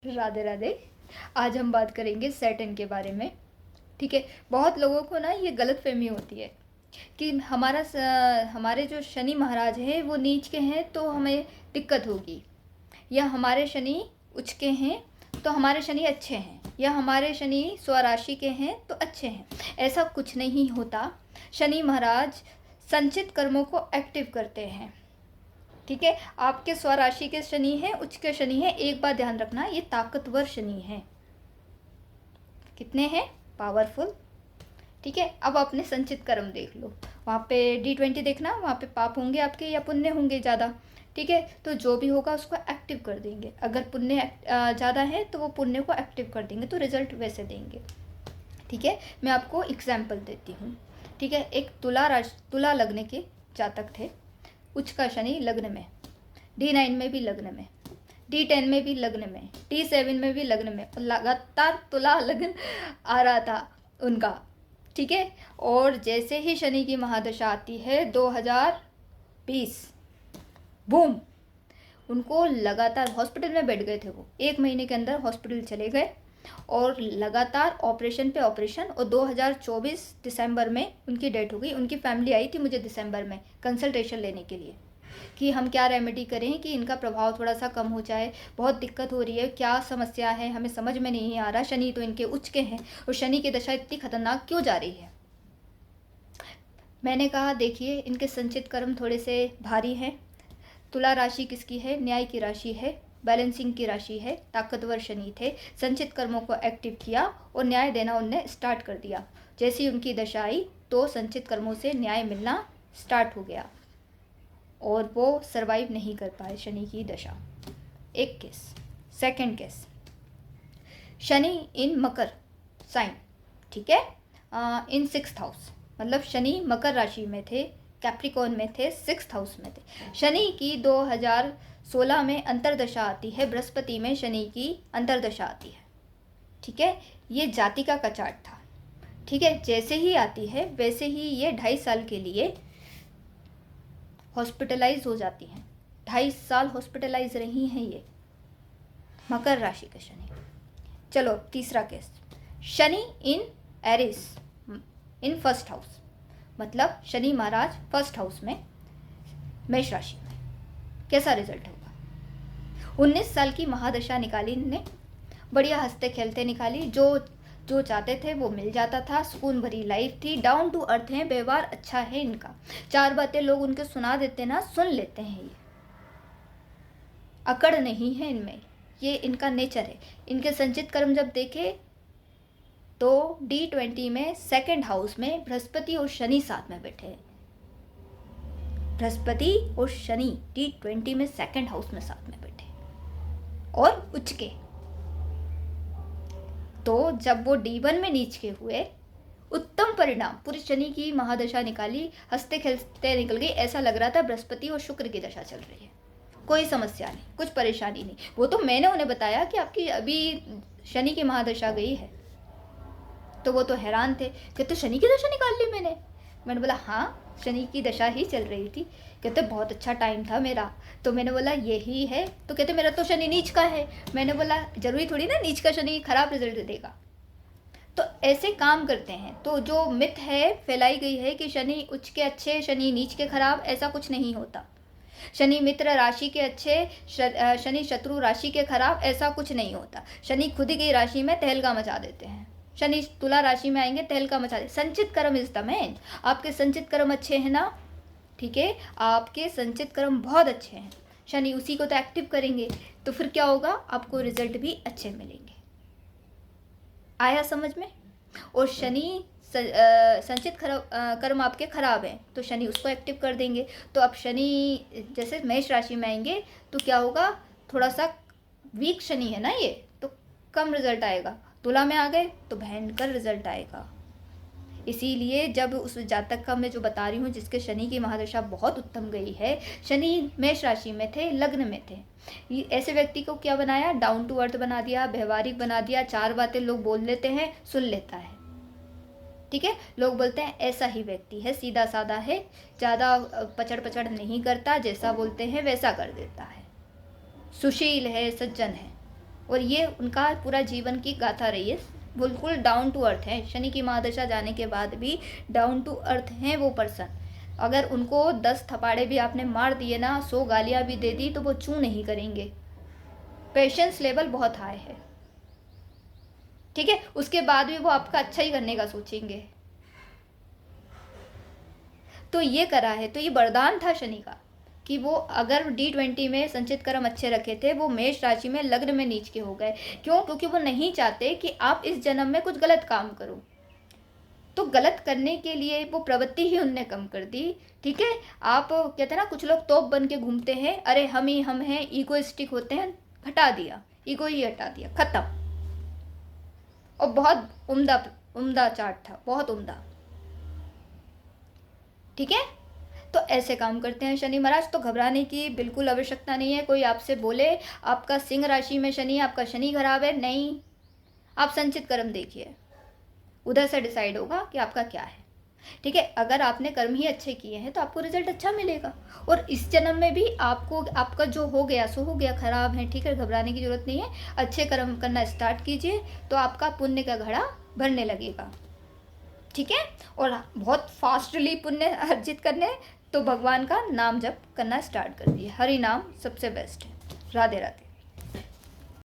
राधे राधे। आज हम बात करेंगे सैटर्न के बारे में। ठीक है, बहुत लोगों को ना ये गलतफहमी होती है कि हमारे जो शनि महाराज हैं वो नीच के हैं तो हमें दिक्कत होगी, या हमारे शनि उच्च के हैं तो हमारे शनि अच्छे हैं, या हमारे शनि स्वराशि के हैं तो अच्छे हैं। ऐसा कुछ नहीं होता। शनि महाराज संचित कर्मों को एक्टिव करते हैं। ठीक है, आपके स्वराशि के शनि है, उच्च के शनि है। एक बात ध्यान रखना, ये ताकतवर शनि है। कितने हैं? पावरफुल। ठीक है, अब अपने संचित कर्म देख लो। वहाँ पे D20 देखना, वहाँ पे पाप होंगे आपके या पुण्य होंगे ज़्यादा। ठीक है, तो जो भी होगा उसको एक्टिव कर देंगे। अगर पुण्य ज़्यादा है तो वो पुण्य को एक्टिव कर देंगे, तो रिजल्ट वैसे देंगे। ठीक है, मैं आपको एग्जाम्पल देती हूँ। ठीक है, एक तुला लग्न के जातक थे। उच्च का शनि लग्न में, D9 में भी लग्न में, D10 में भी लग्न में, D7 में भी लग्न में, लगातार तुला लग्न आ रहा था उनका। ठीक है, और जैसे ही शनि की महादशा आती है 2020, बूम, उनको लगातार हॉस्पिटल में बैठ गए थे। वो 1 महीने के अंदर हॉस्पिटल चले गए और लगातार ऑपरेशन पे ऑपरेशन। और 2024 दिसंबर में उनकी डेथ हो गई। उनकी फैमिली आई थी मुझे दिसंबर में कंसल्टेशन लेने के लिए कि हम क्या रेमेडी करें कि इनका प्रभाव थोड़ा सा कम हो जाए, बहुत दिक्कत हो रही है, क्या समस्या है, हमें समझ में नहीं आ रहा। शनि तो इनके उच्च के हैं और शनि की दशा इतनी खतरनाक क्यों जा रही है। मैंने कहा देखिए, इनके संचित कर्म थोड़े से भारी हैं। तुला राशि किसकी है? न्याय की राशि है, बैलेंसिंग की राशि है, ताकतवर शनि थे। संचित कर्मों को एक्टिव किया और न्याय देना उनने स्टार्ट कर दिया। जैसी उनकी दशा आई तो संचित कर्मों से न्याय मिलना स्टार्ट हो गया और वो सरवाइव नहीं कर पाए शनि की दशा। एक केस। सेकंड केस, शनि इन मकर साइन। ठीक है, इन 6th हाउस, मतलब शनि मकर राशि में थे, कैप्रिकॉर्न में थे, 6th हाउस में थे। शनि की 2016 में अंतरदशा आती है, बृहस्पति में शनि की अंतरदशा आती है। ठीक है, ये जातिका का चार्ट था। ठीक है, जैसे ही आती है वैसे ही ये 2.5 साल के लिए हॉस्पिटलाइज हो जाती हैं। 2.5 साल हॉस्पिटलाइज रही हैं ये, मकर राशि के शनि। चलो तीसरा केस, शनि इन एरिस इन 1st हाउस, मतलब शनि महाराज 1st हाउस में, मेष राशि में। कैसा रिजल्ट होगा? 19 साल की महादशा निकाली इनने, बढ़िया हंसते खेलते निकाली। जो जो चाहते थे वो मिल जाता था, सुकून भरी लाइफ थी, डाउन टू अर्थ हैं, व्यवहार अच्छा है इनका। 4 बातें लोग उनके सुना देते ना, सुन लेते हैं। ये अकड़ नहीं है इनमें, ये इनका नेचर है। इनके संचित कर्म जब देखे तो D20 में 2nd हाउस में बृहस्पति और शनि साथ में बैठे हैं। बृहस्पति और शनि D20 में 2nd हाउस में साथ में बैठे और उच्च के। तो जब वो D1 में नीच के हुए, उत्तम परिणाम, पूरी शनि की महादशा निकाली, हंसते खेलते निकल गई। ऐसा लग रहा था बृहस्पति और शुक्र की दशा चल रही है, कोई समस्या नहीं, कुछ परेशानी नहीं। वो तो मैंने उन्हें बताया कि आपकी अभी शनि की महादशा गई है, तो वो तो हैरान थे। कहते शनि की दशा निकाल ली मैंने बोला हाँ, शनि की दशा ही चल रही थी। कहते बहुत अच्छा टाइम था मेरा। तो मैंने बोला यही है? तो कहते मेरा तो शनि नीच का है। मैंने बोला जरूरी थोड़ी ना नीच का शनि खराब रिजल्ट देगा। तो ऐसे काम करते हैं। तो जो मिथ है फैलाई गई है कि शनि उच्च के अच्छे, शनि नीच के खराब, ऐसा कुछ नहीं होता। शनि मित्र राशि के अच्छे, शनि शत्रु राशि के खराब, ऐसा कुछ नहीं होता। शनि खुद की राशि में तहलका मचा देते हैं। शनि तुला राशि में आएंगे, तहलका मचा दे। संचित कर्म इज द मैन। आपके संचित कर्म अच्छे हैं ना, ठीक है, आपके संचित कर्म बहुत अच्छे हैं, शनि उसी को तो एक्टिव करेंगे, तो फिर क्या होगा, आपको रिजल्ट भी अच्छे मिलेंगे। आया समझ में? और शनि संचित कर्म आपके खराब हैं तो शनि उसको एक्टिव कर देंगे। तो अब शनि जैसे मेष राशि में आएंगे तो क्या होगा, थोड़ा सा वीक शनि है ना ये, तो कम रिजल्ट आएगा। तुला में आ गए तो भयंकर रिजल्ट आएगा। इसीलिए जब उस जातक का मैं जो बता रही हूँ जिसके शनि की महादशा बहुत उत्तम गई है, शनि मेष राशि में थे, लग्न में थे, ऐसे व्यक्ति को क्या बनाया, डाउन टू अर्थ बना दिया, व्यवहारिक बना दिया। 4 बातें लोग बोल लेते हैं, सुन लेता है। ठीक है, लोग बोलते हैं ऐसा ही व्यक्ति है, सीधा साधा है, ज़्यादा पचड़ पचड़ नहीं करता, जैसा बोलते हैं वैसा कर देता है, सुशील है, सज्जन है। और ये उनका पूरा जीवन की गाथा रही है। बिल्कुल डाउन टू अर्थ है। शनि की महादशा जाने के बाद भी डाउन टू अर्थ हैं वो पर्सन। अगर उनको 10 थपाड़े भी आपने मार दिए ना, 100 गालियाँ भी दे दी, तो वो चू नहीं करेंगे। पेशेंस लेवल बहुत हाई है, ठीक है। उसके बाद भी वो आपका अच्छा ही करने का सोचेंगे। तो ये करा है, तो ये वरदान था शनि का कि वो अगर D20 में संचित कर्म अच्छे रखे थे, वो मेष राशि में लग्न में नीच के हो गए। क्यों? क्योंकि वो नहीं चाहते कि आप इस जन्म में कुछ गलत काम करो। तो गलत करने के लिए वो प्रवृत्ति ही उनने कम कर दी, ठीक है। आप कहते हैं ना, कुछ लोग तोप बन के घूमते हैं, अरे हम ही हम हैं, ईगोइस्टिक होते हैं, हटा दिया, ईगो ही हटा दिया, खत्म। और बहुत उम्दा उम्दा चार्ट था, बहुत उम्दा, ठीक है। तो ऐसे काम करते हैं शनि महाराज। तो घबराने की बिल्कुल आवश्यकता नहीं है। कोई आपसे बोले आपका सिंह राशि में शनि, आपका शनि खराब है, नहीं, आप संचित कर्म देखिए, उधर से डिसाइड होगा कि आपका क्या है, ठीक है। अगर आपने कर्म ही अच्छे किए हैं तो आपको रिजल्ट अच्छा मिलेगा। और इस जन्म में भी आपको, आपका जो हो गया सो हो गया, खराब है, ठीक है, घबराने की जरूरत नहीं है। अच्छे कर्म करना स्टार्ट कीजिए तो आपका पुण्य का घड़ा भरने लगेगा, ठीक है। और बहुत फास्टली पुण्य अर्जित करने, तो भगवान का नाम जप करना स्टार्ट कर दिए। हरि नाम सबसे बेस्ट है। राधे राधे।